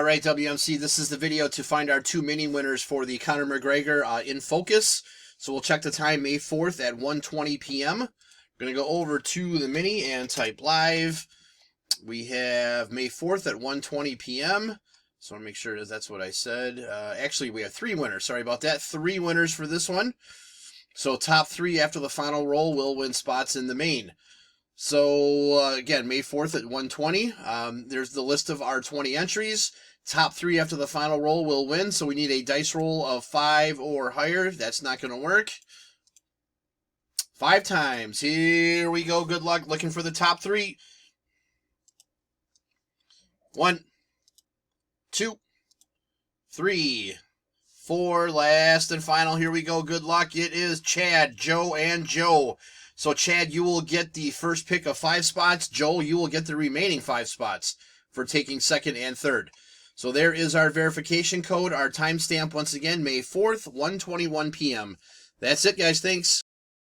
right, WMC, this is the video to find our 2 mini winners for the Conor McGregor in focus. So we'll check the time, May 4th at 1:20 p.m. We're going to go over to the mini and type live. We have May 4th at 1:20 p.m. So I want to make sure that's what I said. Actually, we have 3 winners. Sorry about that. 3 winners for this one. So top 3 after the final roll will win spots in the main. So, again, May 4th at 1:20. There's the list of our 20 entries. Top 3 after the final roll will win, so we need a dice roll of 5 or higher. That's not going to work. 5 times. Here we go. Good luck looking for the top 3. 1, 2, 3, 4. Last and final. Here we go. Good luck. It is Chad, Joe, and Joe. So, Chad, you will get the first pick of 5 spots. Joel, you will get the remaining 5 spots for taking second and third. So there is our verification code. Our timestamp, once again, May 4th, 1:21 p.m. That's it, guys. Thanks.